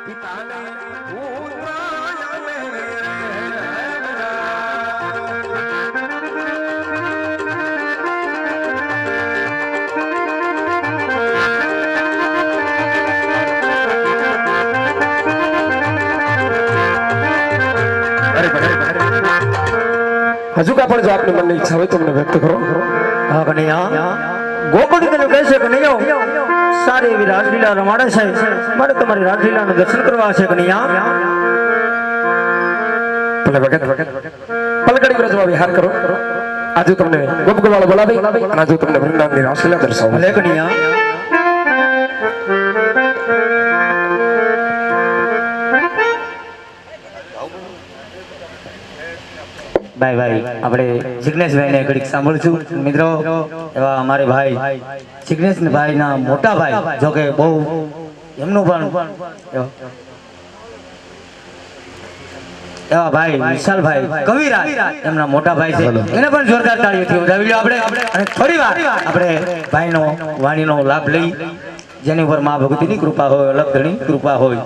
પિતાને હજુ કા પણ જો આપની મનની ઈચ્છા હોય તો મને વ્યક્ત કરો. હા કનૈયા ગોકુળ તને કહે છે કનૈયો સારી એવી રાજલીલા રમાડે છે મારે તમારી રાજલીલાનું દર્શન કરવા છે કનૈયા. ભલે ભગત પલકડી વ્રજમાં વિહાર કરો. આજુ તમને ગોપગોવાળો બોલાવી અને આજુ તમને વૃંદાવનની રાસલીલા દર્શાવો. ભલે કનૈયા. ભાઈ ભાઈ આપણે જિગ્નેશભાઈને ઘડીક સાંભળશું મિત્રો. એવા અમારે ભાઈ જિગ્નેશભાઈના મોટા ભાઈ જો કે બહુ એમનું પણ એવા ભાઈ વિશાલભાઈ કવિરાજ એમના મોટા ભાઈ છે એને પણ જોરદાર તાળીઓથી વધાવી લો આપણે. અને થોડી વાર આપણે ભાઈનો વાણીનો લાભ લઈ જેની ઉપર મા ભગવતીની કૃપા હોય અલગ ઘણી કૃપા હોય.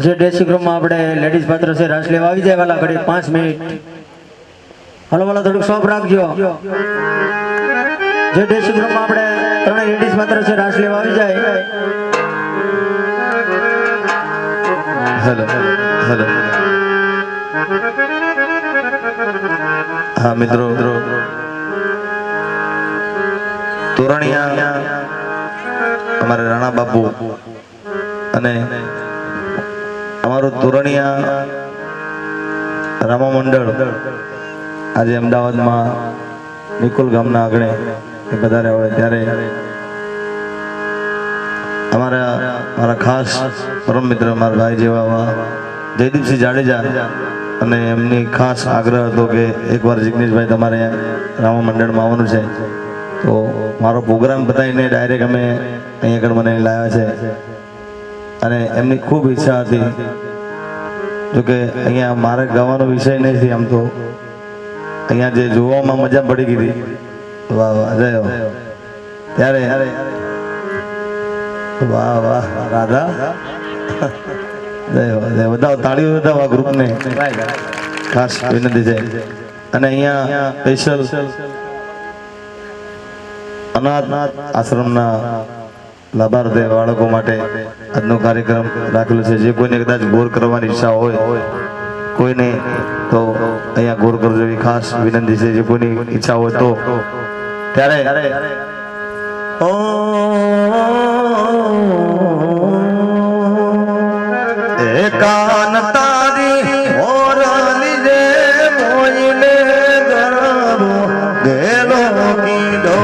જે ડ્રેસિંગ રૂમમાં આપણે લેડીઝ પાત્ર છે રાસ લેવા આવી જાય વાલા ઘડી 5 મિનિટ હલો વાલા થોડુંક સ્ટોપ રાખજો. જે ડ્રેસિંગ રૂમમાં આપણે ત્રણેય લેડીઝ પાત્ર છે રાસ લેવા આવી જાય. હેલો હેલો હા મિત્રો તોરણિયા અમારે રાણા બાપુ અને અમારું તોરણિયા રામા મંડળ આજે અમદાવાદમાં નિકોલ ગામના આગળ વધારે હોય ત્યારે મારા ખાસ પરમ મિત્ર મારા ભાઈ જેવા જયદીપસિંહ જાડેજા અને એમની ખાસ આગ્રહ હતો કે એકવાર જિગ્નેશભાઈ તમારે રામા મંડળમાં આવવાનું છે તો મારો પ્રોગ્રામ બતાવીને ડાયરેક્ટ અમે અહીંયા આગળ મને લાવ્યા છે. અને એમની ખૂબ ઈચ્છા હતી જોકે અહીંયા મારે ગાવાનો વિષય નથી આમ તો અહીંયા જે જોવામાં મજા પડી ગઈ હતી વાહ વાહ જય ત્યારે વાહ વાહ રાધા જય બધા તાળીઓ બધા આ ગ્રુપને ખાસ વિનંતી છે. અને અહીંયા સ્પેશિયલ અનાથ આશ્રમના લાભાર્થી બાળકો માટે આજનો કાર્યક્રમ રાખેલો છે. જે કોઈને કદાચ ગોર કરવાની ઈચ્છા હોય કોઈને તો અહીંયા ગોર કરજો એવી ખાસ વિનંતી છે. જે કોઈની ઈચ્છા હોય તો ત્યારે કાન તારી ઓરલી રે મોઈને ગરબો ગેલો કીધો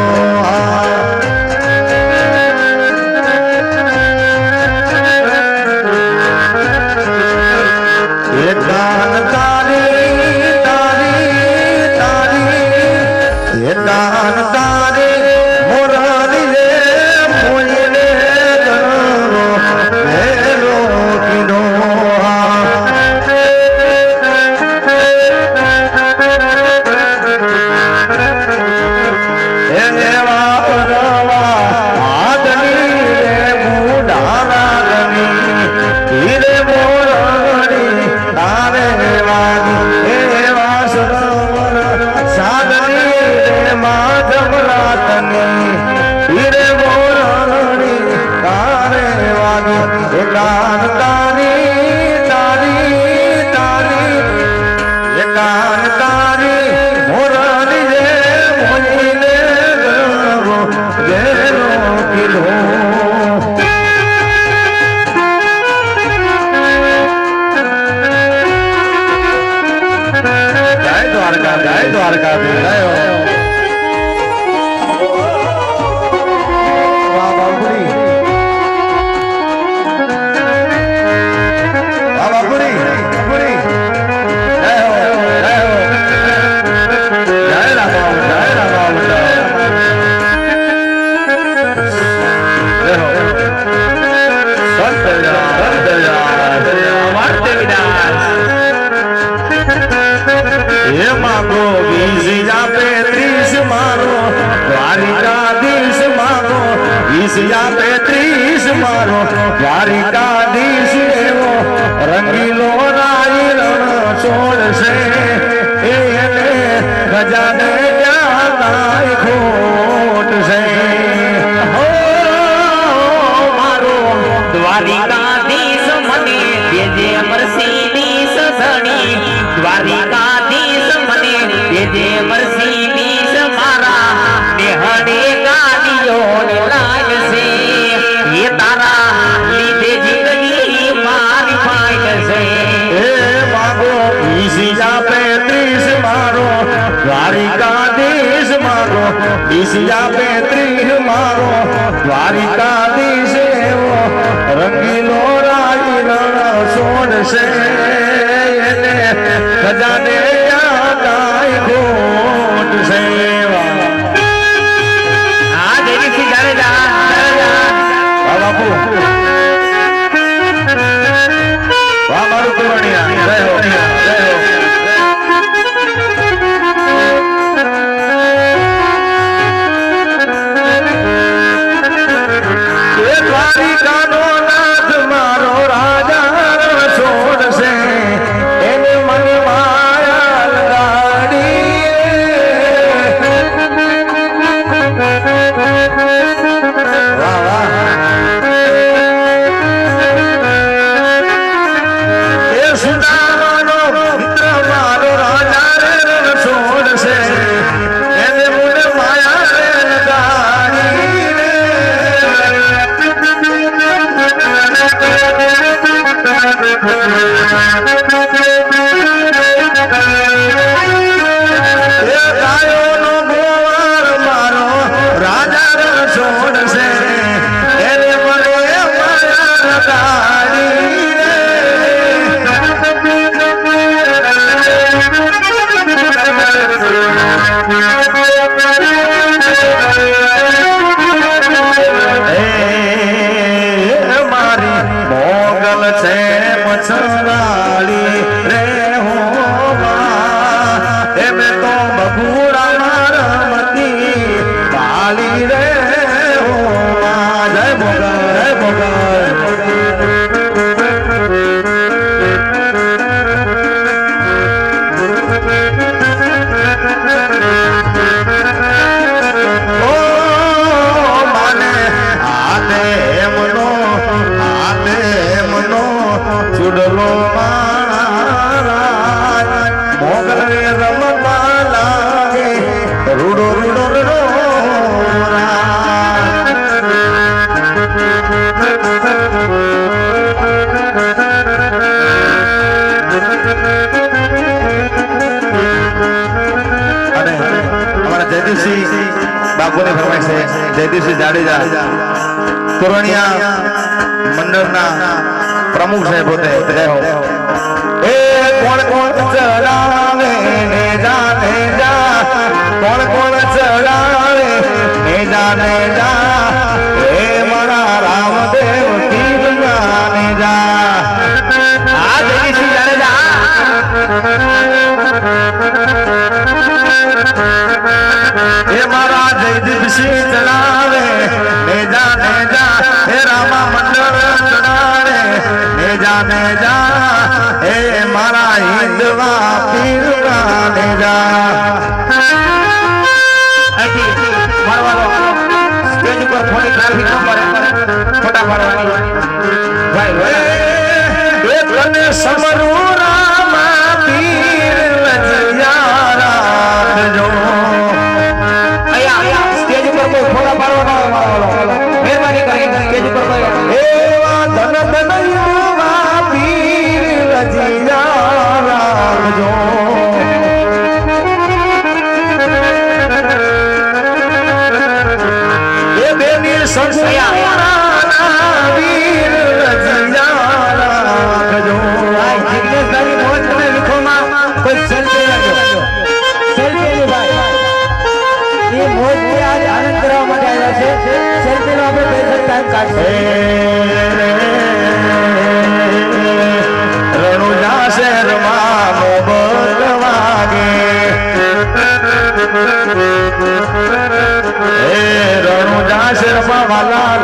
એમાં ગોવિંદજી આપે ઈશિયા 35 મારો દ્વારિકાધીશ એવો રંગીલો રાઈ રણ છોડશે એને ગજાને ક્યાં કાંઈ ખોટ છે હો મારો દ્વારિકાધીશ મને દેજે મરસીડીસ ધણી દ્વારિકાધીશ મને દેજે મરસીડીસ મારા દેહણે ગાડીઓ ને લાગશે એ તારા લીધે જિંદગી મારી ફાઈટ છે એ માગો ઈશિયા 35 મારો દ્વારિકાધીશ મારો ઈશિયા 35 મારો દ્વારિકાધીશ એવો રંગીલો રાઈ રણ છોડશે એને ખજાને ક્યાં કાંઈ ખોટ છે આ જયદીપસિંહ જાડેજા વાહ બાપુ વાહ મારું તોરણિયા જય હો જય હો એ દ્વારિકાનો નાથ મારો રાજા રણ છોડશે એને મન માયા લગાડી વાહ વાહ એ સુદામાનો મિત્ર મારો રાજા રણ છોડશે એને મન માયા લગાડી એ ગાયોનો ગોવાર મારો રાજા રણ છોડશે એને મને માયા લગાડી એ મારી મોગલ છે મછરાળી રે હો માં એ મેં તો બગુડા મારમતી બાળી રે હો માં જય મોગલ ઓ માને આને એમનો ચૂડલો મારા મોગલ રે રમવા લાગે રૂડો રૂડો રૂડો અને અમારા જયદીપસિંહ બાપુની ફરમાઈશ છે જયદીપસિંહ જાડેજા તોરણિયા મંડળના પ્રમુખ છે પોતે જય હો એ કોણ કોણ ચડાવે ને જાને જા કોણ કોણ ચડાવે ને જાને જા એ મારા રામદેવ તીર જાને જા આ જયદીપસિંહ જાડેજા એ મારા જયદીપસિંહ ચડાવે ને જા હે રામા મંડળ ચડાવે ને જા હે મારા હિંદવા પીર ને જા અહીંથી મારવાનો સ્ટેજ ઉપર થોડી ટ્રાફિક નંબર ફોટા પાડવાની ભાઈ એ તને સમરું રામા પીર લજિયા રાખજો અહીંયા સ્ટેજ ઉપર કોઈ ફોટા પાડવાનો મહેરબાની કરીને સ્ટેજ ઉપર કોઈ એવા ધન ધનયુવા પીર લજિયા રાખજો એ બેની સંસ્યા વીર લજિયા રાખજો ભાઈ જિગ્નેશભાઈ મોજ તમે વિખોમાં કોઈ સેલ્ફી રાખજો સેલ્ફી નું ભાઈ એ મોજ ને આજ આનંદ કરવા માટે આવ્યા છે સેલ્ફી નો આપણે બેસર ટાઈમ કાઢશે રણુજા શહેરમાં મોબત વાગે રણુજા શહેરમાં વાલા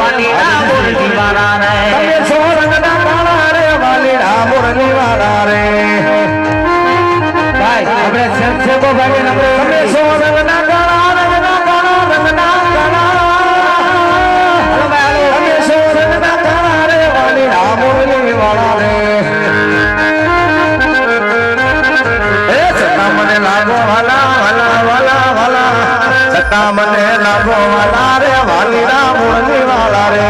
વાલીડા મુરલી વાળા રે તમે છો રંગના કાળા રે વાલીડા મુરલી વાળા રે ભાઈ આપણે સંક્ષેપો ભાઈ તમે છો રંગના કાળા રંગના કાળા રંગના કાળા હાલો ભાઈ હાલો તમે છો રંગના કાળા રે વાલીડા મુરલી વાળા રે એ છતાં મને લાગો વાલા વાલા વાલા વાલા છતાં મને લાગો વાલા રે વાલીડા મુરલી વાળા રે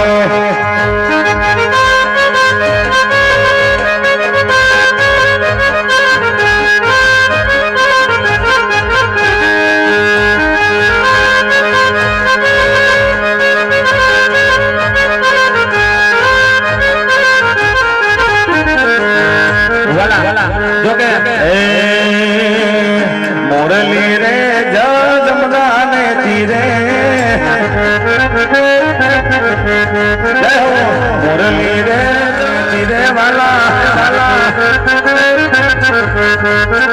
મુરલી રે જમદાને તીરે મુરલી રે તીરે વાલા વાલા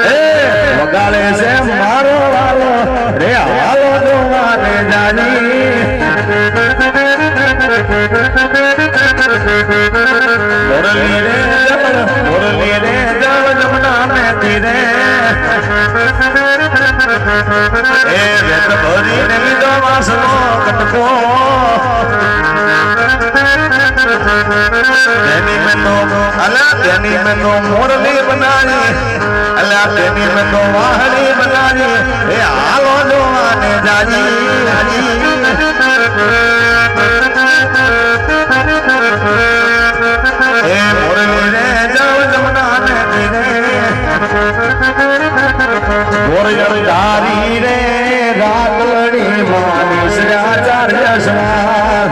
એ વગાડે છે મારો વાલો રે હાલો જોવાને જાની મુરલી રે જમદાને તીરે એ વેત ભરીને લીધો વાસનો કટકો તેની મેં તો મોરલી બનાવી અલા તેની મેં તો વાહણી બનાવી એ હાલો જોવાને જાજી એ મોરલી રે જમનાને તીરે તારી રે રાતલડી માની શ્રાચાર્ય સ્વાર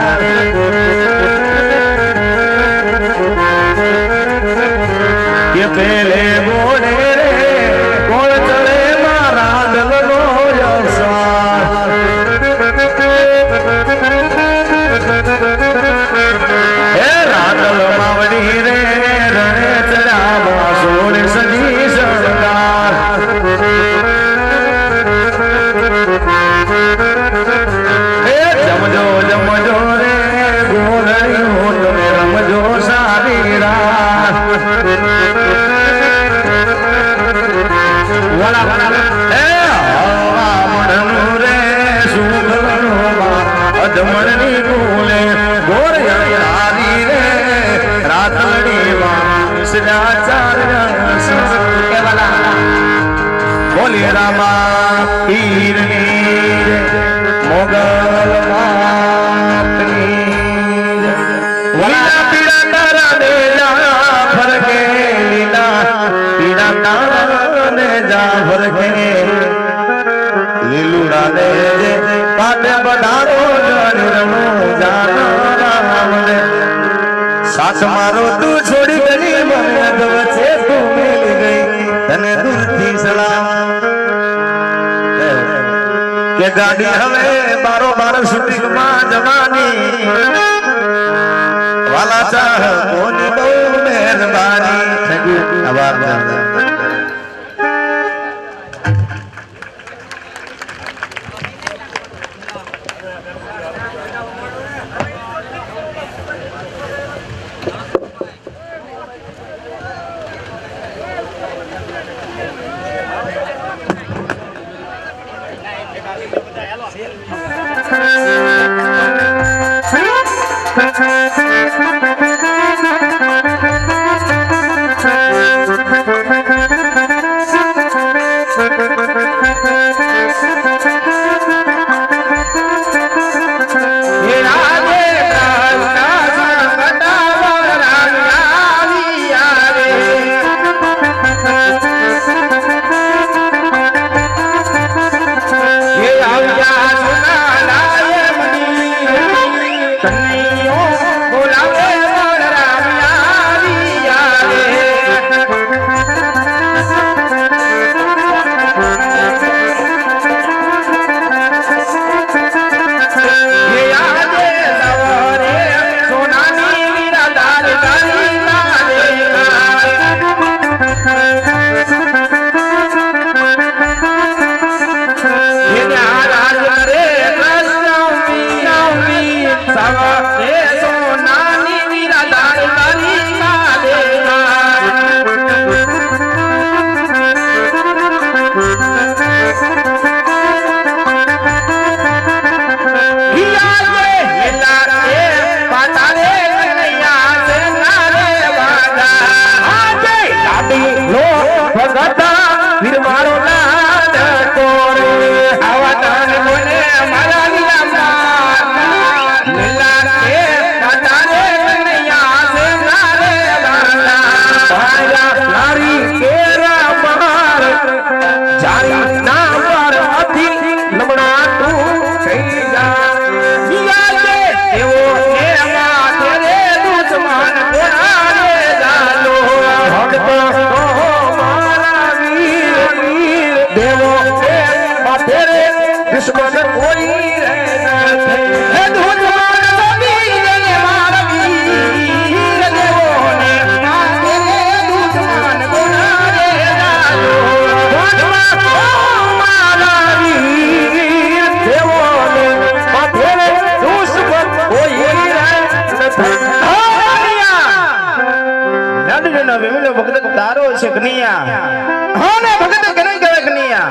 કે પેલે બોલે રે કોણ ચડે મારા દલનો યસવાર હે રાતલ માવડી રે રણે ચડાવા સોળ સજી શણગાર જમજો જમજો રે ગોરણી હોટ મે રમજો સારી રાત વાલા વાલા એ હવા મણનું રે સુગણો અધમણની ગોલે ગોરણી હારી રે રાતલડી માં સદાચાર્ય કે વાલા બોલે રામા ઈરની મોગલ માતની લીલા પીડા તારા ને જા ફરકે લીલા પીડા તારા ને જા ફરકે લીલુડા ને જે કાટે બધારો જરનો જાના રામ ને સાસ મારો તું છોડી ગઈ મને વચ્ચે તું મિલી ગઈ તને દૂરથી સલામ કે ગાડી હવે બારોબાર શૂટિંગ માં જવાની વાલા ચાહ કોની બહુ મહેરબાની થેન્ક યુ આભાર તેવો છે માથે રે દુશ્મન કોઈ રે નથી હે ધૂળવાન સમી રે મારા વીર દેવોને માથે રે દુશ્મન કોના રે જાજો ધૂળવાન મારા વીર દેવોને માથે રે દુશ્મન કોઈ રે નથી લાડુનો વિમલો ભગત તારો છે કનૈયા હા ને ભગત કને કહેવાય કનૈયા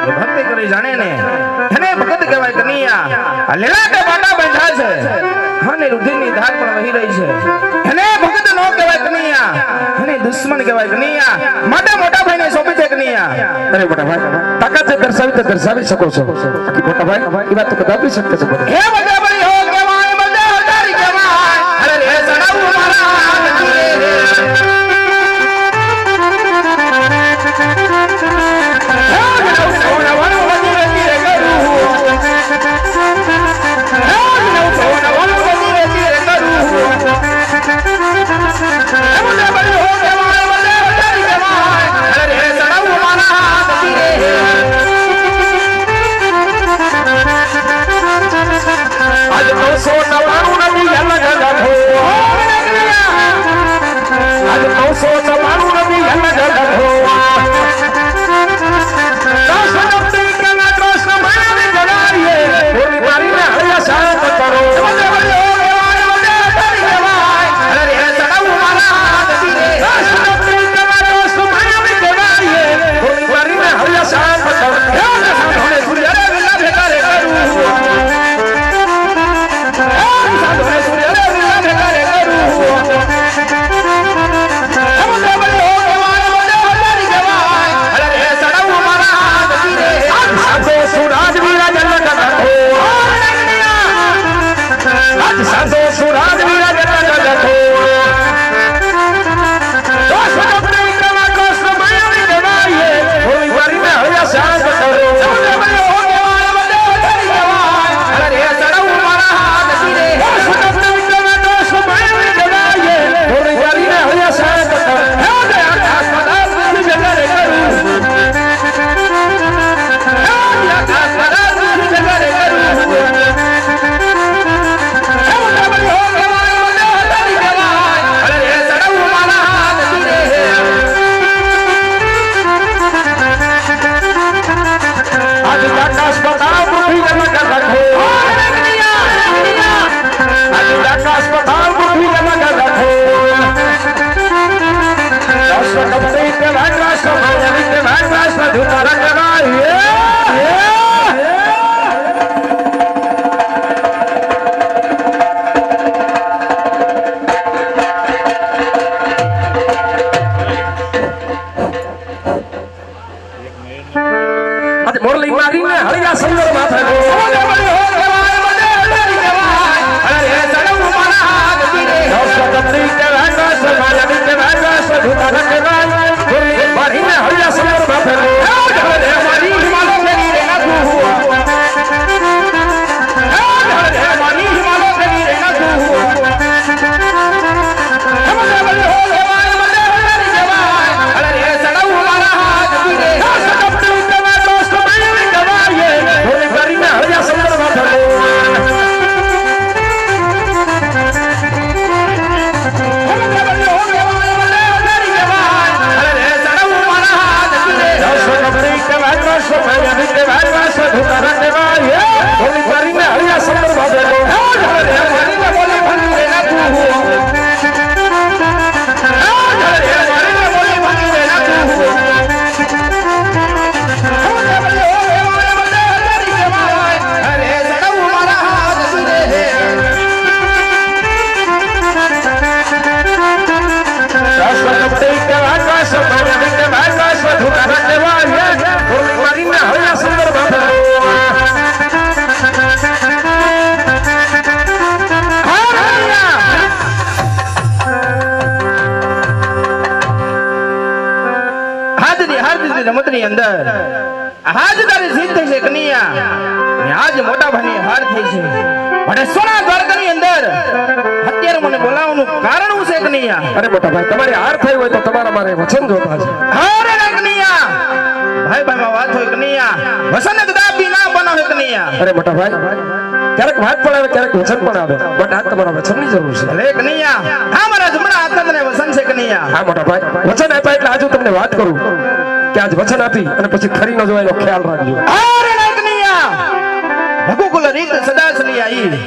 ભક્તિ કરી જાણે ને એને ભગત કહેવાય કનૈયા આ લીલા કે બાટા બેઠા છે હા ને રુધિરની ધાર પણ વહી રહી છે એને ભગત નો કહેવાય કનૈયા અને દુશ્મન કહેવાય કનૈયા મોટા ભાઈને સોંપી છે કનૈયા અરે મોટા ભાઈ તાકાત જે દર્શાવી શકો છો બાકી મોટા ભાઈ એ વાત તો કદાપી શકते છો હે મોટા ભાઈ હો કહેવાય મજા હજારી કહેવાય અરે રે સડાવું મારા મોરલી મારીને હળિયા સંદર માથે રમતની અંદર આજ તારી જીત થઈ છે કનૈયા ને આજ મોટા ભાઈની હાર થઈ છે અને સોના દ્વારકાની અંદર અત્યારે મને બોલાવવાનું કારણ શું છે કનૈયા? અરે મોટા ભાઈ તમારી હાર થઈ હોય તો તમારા મારે વચન જોતા છે. અરે કનૈયા ભાઈ ભાઈમાં વાત હોય કનૈયા વસન કદાપી ના બનાવે કનૈયા અરે મોટા ભાઈ ક્યારેક વાત પણ આવે ક્યારેક વચન પણ આવે બટ આજ તમારા વચનની જરૂર છે ભલે કનૈયા હા મારા જમણા હાથમાં તને વસન છે કનૈયા હા મોટા ભાઈ વચન આપ્યા એટલે આજે તમને વાત કરું કે આજ વચન આપી અને પછી ખરી ન જવાય એનો ખ્યાલ રાખજો અરે ના કનૈયા રઘુકુલ રીત સદા ચલી આવી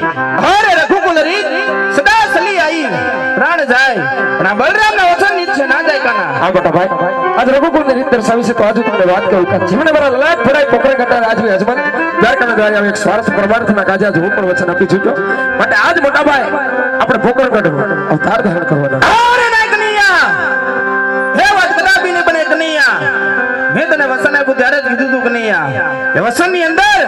અરે રઘુકુલ રીત સદા ચલી આવી પ્રાણ જાય પણ આ બલરામના વચન નીચે ના જાય કાના હા મોટા ભાઈ આજ રઘુકુળની રીત દર્શાવી છે તો આજે તમને વાત કરું કે જીવને મારા લલાટ ફોડાય પોકરે કટાર આજની હજમત દ્વારકાના દ્વારા એક સ્વાર્થ પરમાર્થના કાજે આજ હું પણ વચન આપી ચૂક્યો માટે આજ મોટા ભાઈ આપણે પોકર કટનો અવતાર ધારણ કરવાના અરે ના કનૈયા હે વાત કદાપી ને બને કનૈયા મેં તને વસન આપ્યું ત્યારે જ કીધું તું કનૈયા એ વસન ની અંદર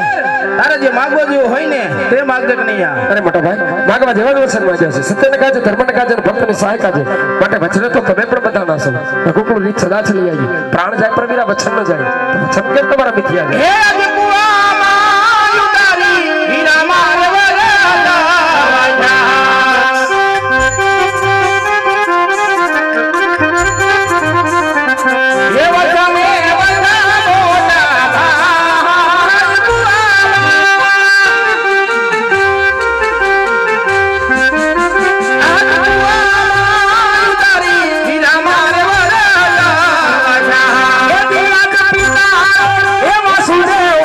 તારે જે માંગવો જેવું હોય ને તે માંગજે કનૈયા અરે મોટા ભાઈ માગવા જેવા જ વચન માંગ્યા છે સત્યને કાજે ધર્મને કાજે અને ભક્તની સહાય કાજે માટે વચને તો તમે પણ બધા ના છો રઘુકુળ રીત સદા ચલી આવી પ્રાણ જાય પણ વીરા વચન ન જાય વચન કેમ તમારા મિથ્યા છે હે આજે કુવામાં ઉતારી હીરા મારવા એ વાસુદેવ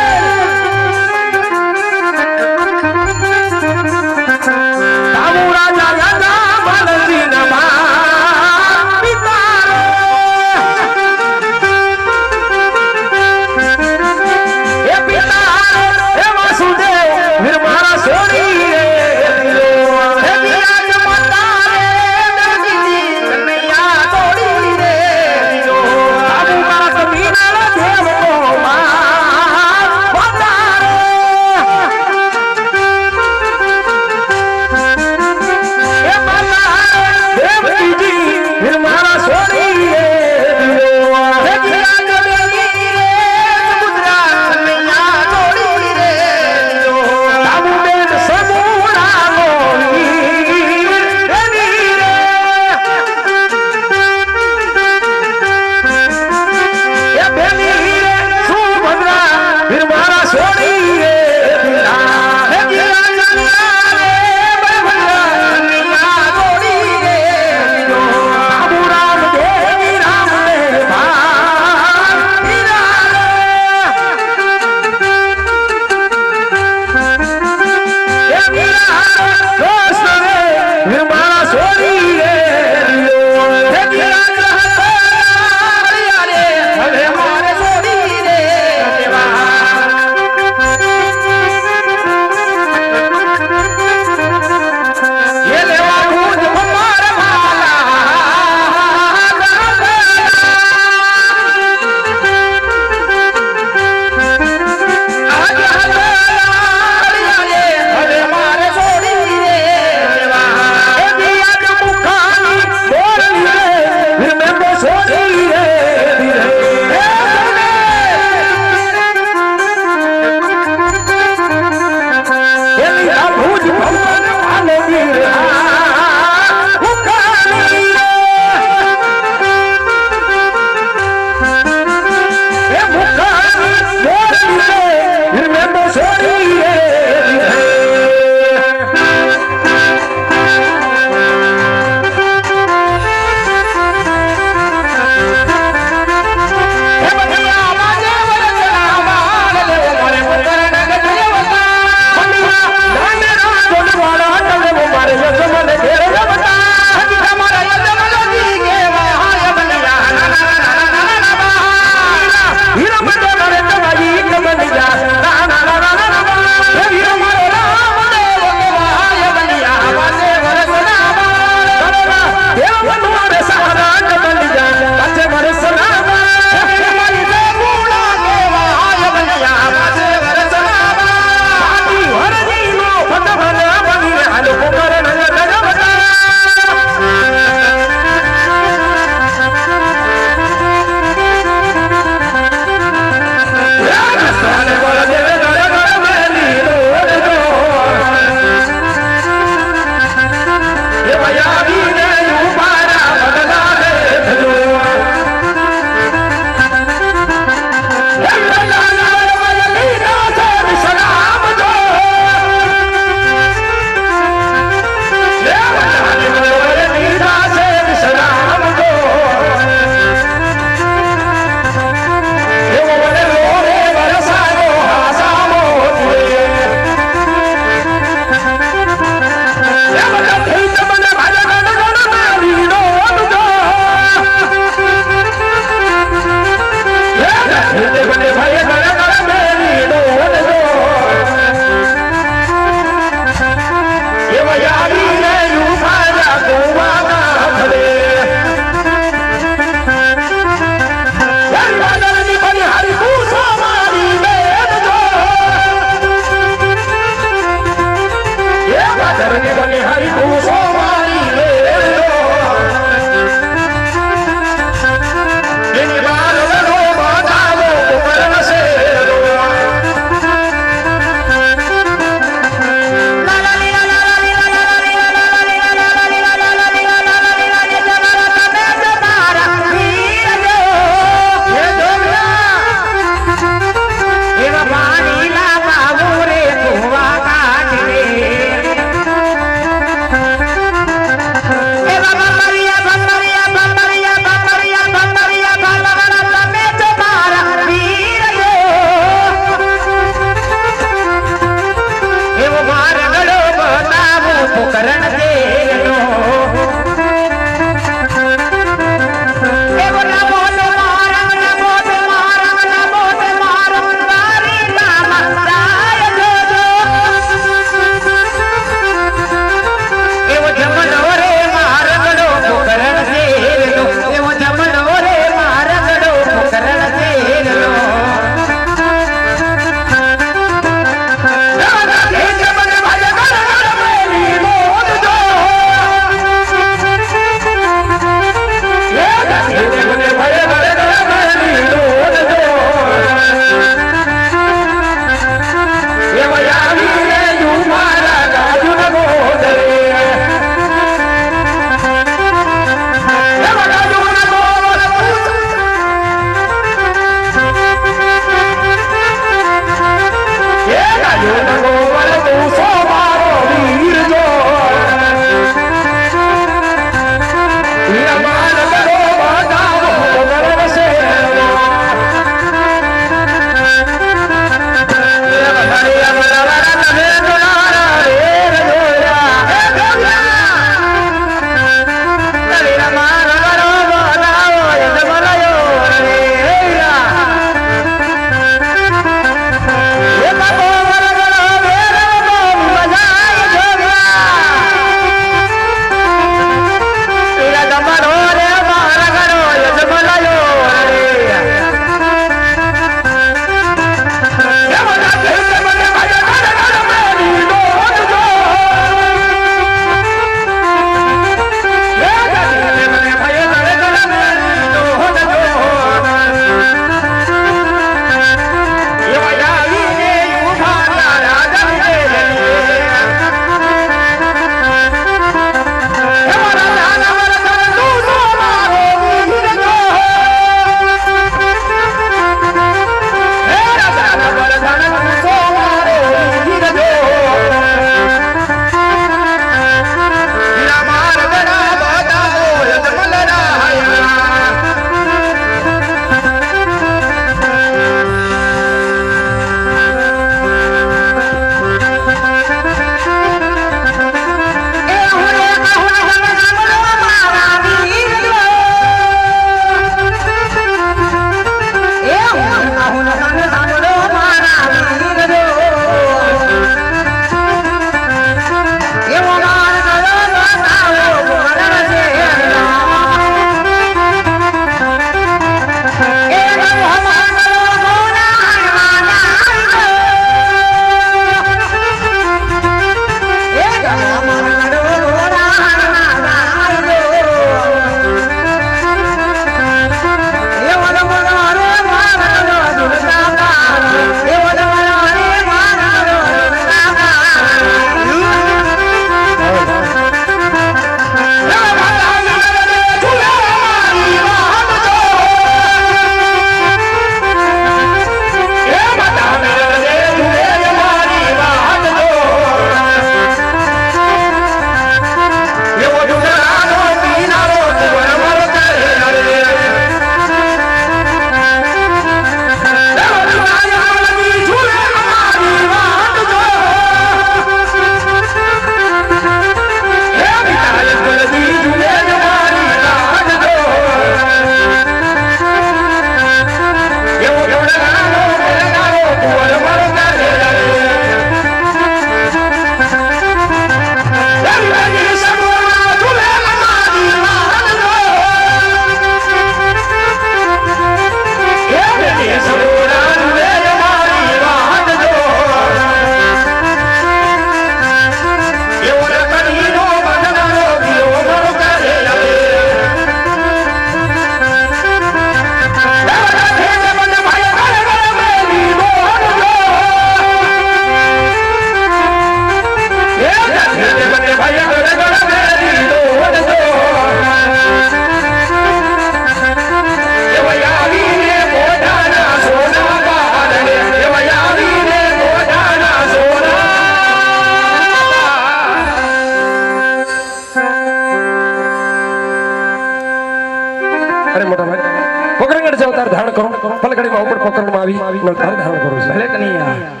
મોટા ભાઈ પોકરણગઢ જાવ તાર ધારણ કરો પલકડીમાં ઉપર પોકરણમાં આવી તાર ધારણ કરું છું ભલે કનૈયા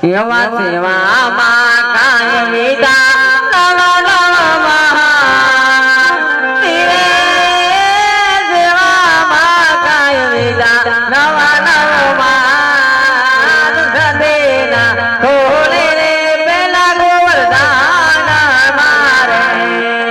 એવા સેવામાં કાય વિદા નવા નવા સેવામાં કાય વિદા નવા નવા સદેના ખોલે રે પેલા ગોવર્ધન મારે આવી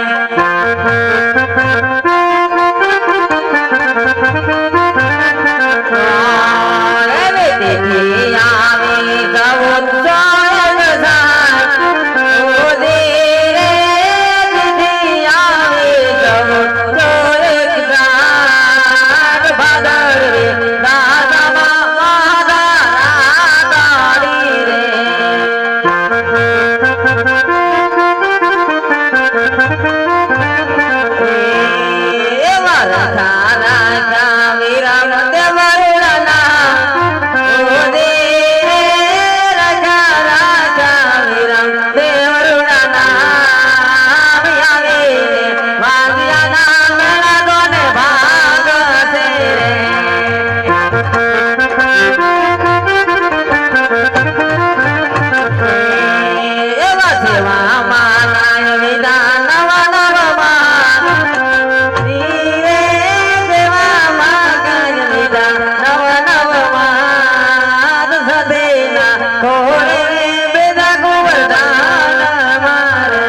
ખોળે બેઠા ગોવર્ધન મારે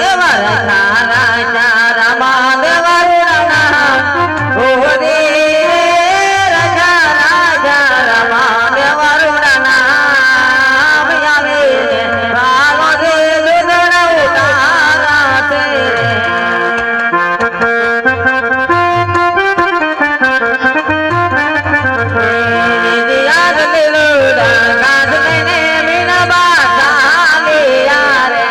એવા રાજા રામા દેવરુણા ઓરે રાજા રામા દેવરુણા આવે રામો દે દુદડા ઉતારા તે યાદ દિલુડા ગાજ મેને મીના બાતા લિયા રે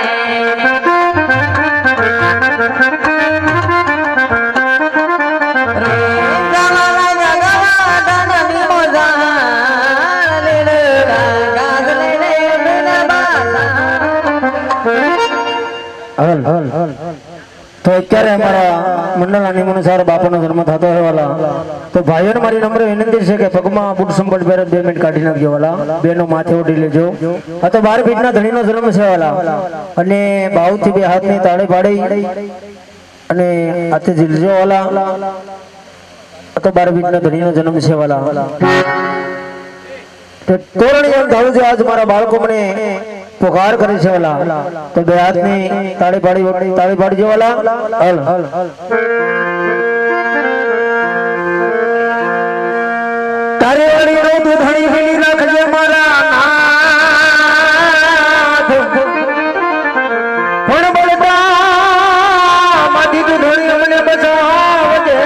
તો અત્યારે અમારા મંડળના નિયમ અનુસાર બાપાનો જન્મ થતો હોય વાલા તો ભાઈઓને મારી નમ્ર વિનંતી છે કે પગમાં બુટ સંપટ પહેરે 2 મિનિટ કાઢી નાખજો વાલા બેનો માથે ઓઢી લેજો આ તો 12 ફીટના ધણીનો જન્મ છે વાલા અને બાહુથી બે હાથની તાળે પાડી અને હાથે ઝીલજો વાલા આ તો 12 ફીટના ધણીનો જન્મ છે વાલા તો તોરણી એમ થાવું છે આજ મારા બાળકો મને પુકાર કરે છે વાલા તો બે હાથની તાળી પાડજો વાલા હલ તારે વાળી રો દૂધણી હેલી રાખજે મારા નાથ પણ બળતા માથી દૂધણી અમને બચાવજે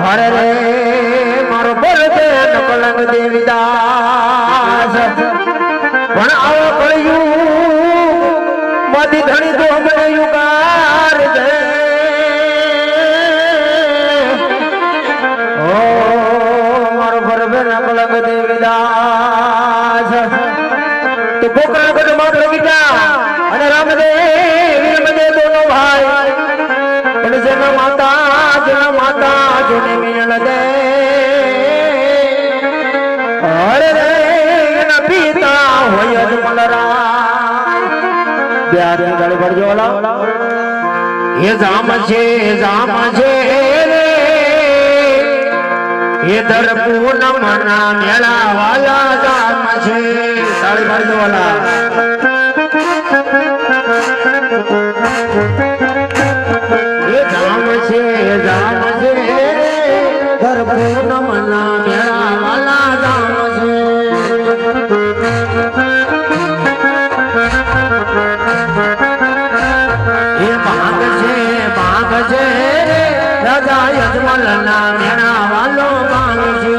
હરે રે મારો બળદે નકલંગ દેવીદાસ પણ આવો કળિયું માથી ધણી તો અમને યુગાર દે ઓ મારો બળદે નકલંગ દેવીદાસ તો પોકરણ ગઢ માત્ર ગીતા અને રામદેવ વીરમદે દોનો ભાઈ પણ જેના માતા જેને મિલન દે અરે રે એના પિતા હોય જ મલરા પ્યારની ગાડી પડજો વાલા એ જામ છે રે એ દર પૂનમ ના મેળા વાલા જામ છે તાળી પડજો વાલા એ જામ છે દર પૂનમ ના મેળા વાલા જામ છે એ ભાગ છે રાજા યજમલ ના મેળા વાલો ભાગ છે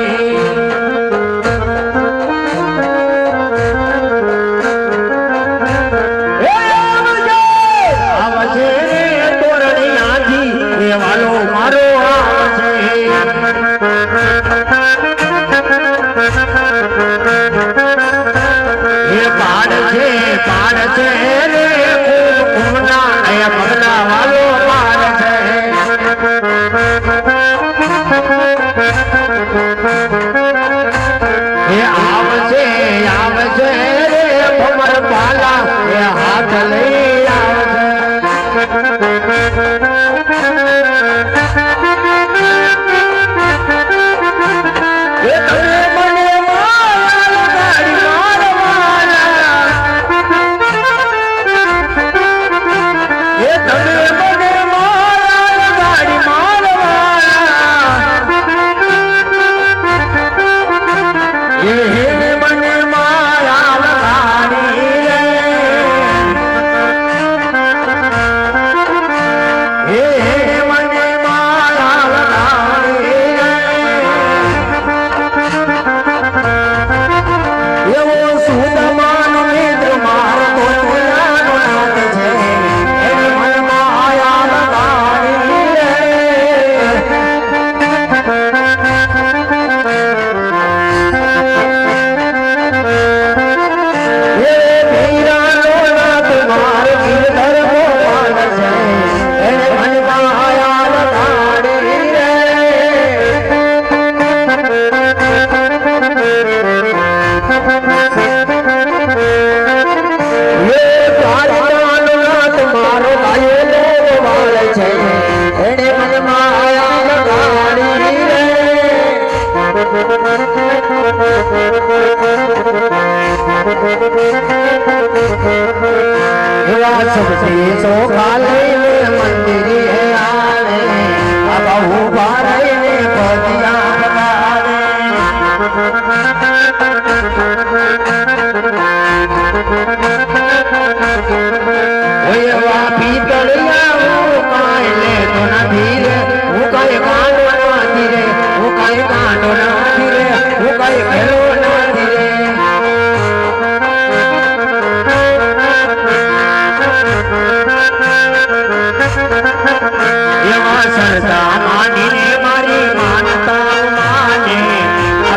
એવા સરતા માનીને મારી માનતા માને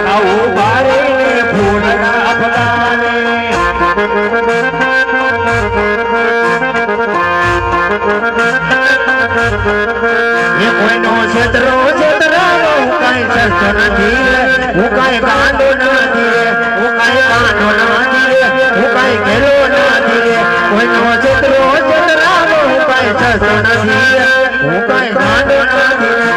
આવું બારે ફૂલના ફલાને એ કોઈનો છેતરો છેતરાનો હું કાંઈ સસ્તો નથી રે હું કાંઈ ગાંડો નથી રે હું કાંઈ ગાંડો નથી રે હું કાંઈ ઘેરો નથી રે કોઈનો છેતરો છેતરાનો હું કાંઈ સસ્તો નથી રે હું કાંઈ ગાંડો નથી રે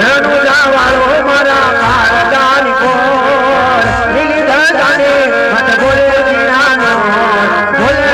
એનું જાવાળો મારા કાળજાની કોર લીલી ધજાને મત બોલે જીણાનો બોલે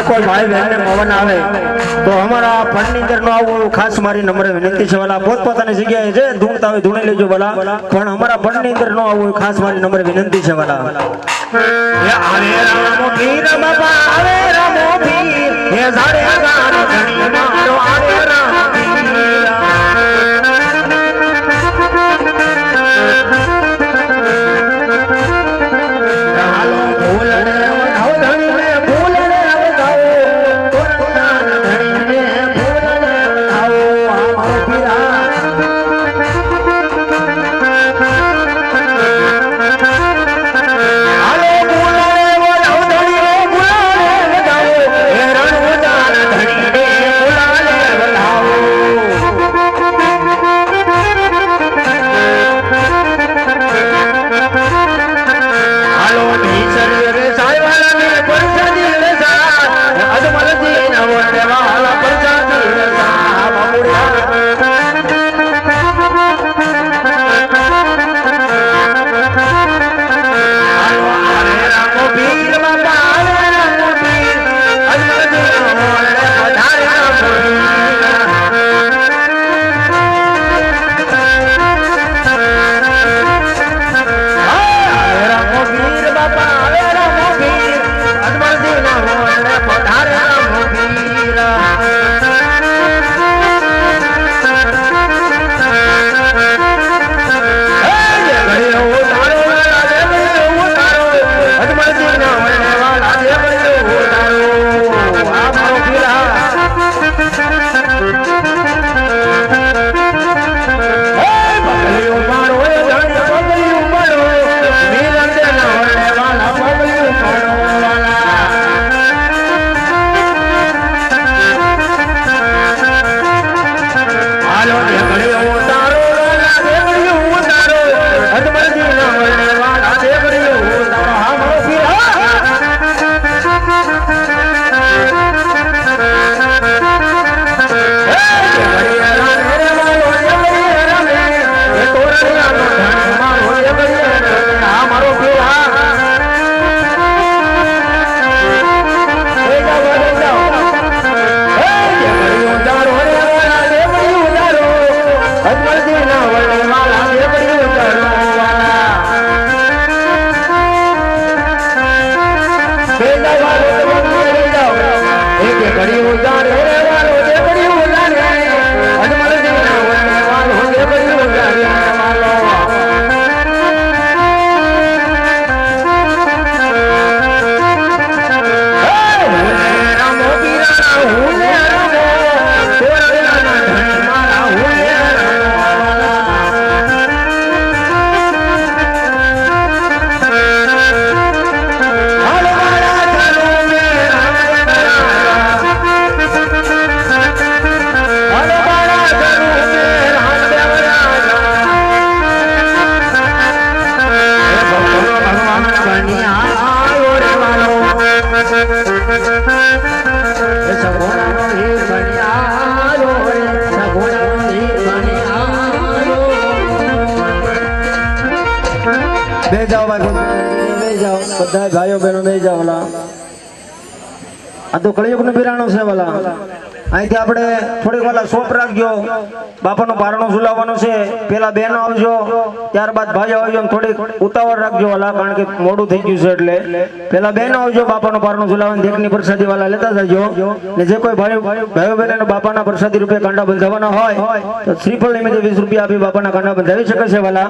કોઈ ભાઈ બહેનને મવન આવે તો અમારા ફંડની અંદર નો આવું ખાસ મારી નમ્ર વિનંતી છે વાલા પોતપોતાની જગ્યાએ જે ધૂણતા હોય ધૂણી લેજો વાલા પણ અમારા ફંડની અંદર નો આવું ખાસ મારી નમ્ર વિનંતી છે વાલા આવે રામો પીર બાબા આવે રામો પીર હે ઝાડે ગાન ધણી મારો આવે રામો પીર હાલો ભૂલને ઘડી ઉતારે રે વાલો જે ઘડી ઉતારે અજમલ જીવના વને વાલો જે ઘડી ઉતારે વાલો બે જાઓ ભાઈ બે જાઓ બધા ભાઈઓ બહેનો બે જાઓ વાલા આ તો કળિયુગનું બિરાણું છે વાલા અહીંથી આપણે થોડીક વાલા સોપ રાખજો બાપાનો પારણો ઝુલાવવાનો છે પેલા બહેનો આવજો ત્યારબાદ ભાઈઓ આવજો થોડીક ઉતાવળ રાખજો વાલા કારણ કે મોડું થઈ ગયું છે એટલે પેલા બહેનો આવજો બાપાનો પારણો ઝુલાવવાની દેખની પ્રસાદી વાલા લેતા જજો ને જે કોઈ ભાઈઓ બહેનો બાપાના પ્રસાદી રૂપે કાંડા બંધાવવાના હોય તો શ્રીફળ નિમિત્તે 20 રૂપિયા આપી બાપાના કાંડા બંધાવી શકે છે વાલા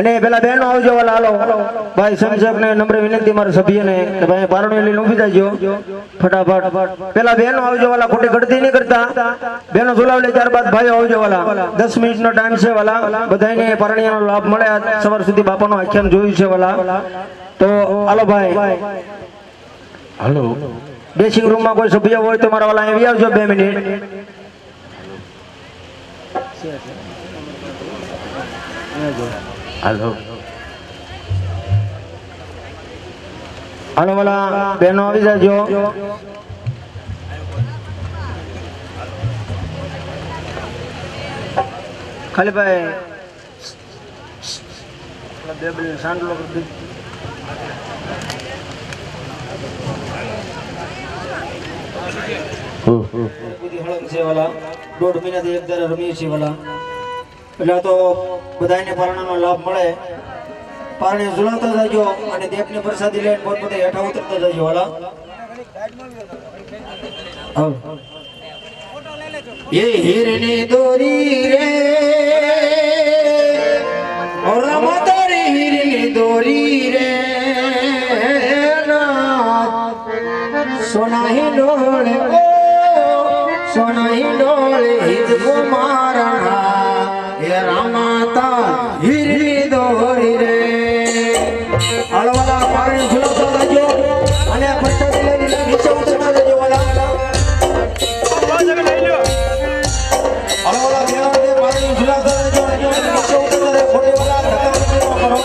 અને પેલા બહેનો આવજો વાલા હાલો ભાઈ સંસદને નમ્ર વિનંતી મારા સભ્યને કે ભાઈ પારણો લઈને ઊભી જાજો ફટાફટ પેલા બહેનો આવજો વાલા ખોટી ગળતી નહીં કરતા બહેનો ઝુલાવ લે ત્યારબાદ ભાઈઓ આવજો વાલા 10 મિનિટનો ટાઈમ છે વાલા બધાને પારણિયાનો લાભ મળે આજ સવાર સુધી બાપાનો આખ્યાન જોયું છે વાલા તો હાલો ભાઈ હાલો ડ્રેસિંગ રૂમમાં કોઈ સભ્ય હોય તો મારા વાલા આવી આવજો 2 મિનિટ હાલો હાલો વાલા બહેનો આવી જાજો ખાલી ભાઈ બે બે સાંડલો બધી હળંગ છે વાલા 1.5 મહિનાથી એક ધારે રમીએ છીએ વાલા એટલે તો બધાને પારણાનો લાભ મળે પારણે ઝુલાવતા જજો અને દેવની પ્રસાદી લઈને પોતપોતે હેઠા ઉતરતા જજો વાલા ये हिरनी दोरी रे और मातारी हिरनी दोरी रे सोना ही डोले सोना ही डोले हित कुमारा ये रामाता हिरनी दोरी रे अलवाला पारण झुलता जाओ અને પ્રસાદ લઈને નીચે ઉતરતા જજો વાલા अलग अलग यहाँ पे पानी झुलाता है जो नीचे उतरता है खोटे वाला धक्का करो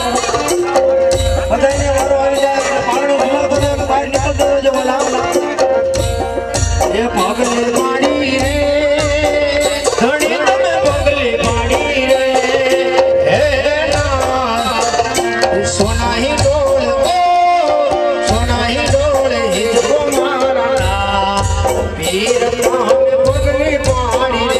बताइए वालों आ जाए पानी झुलाता है बाहर निकलता है जो वाला ये पागले पानी रे धड़ी में पागले पानी रे हे ना सोना ही डोल सोना ही डोल हिजको मारा पीर में पागले पानी रे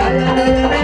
રે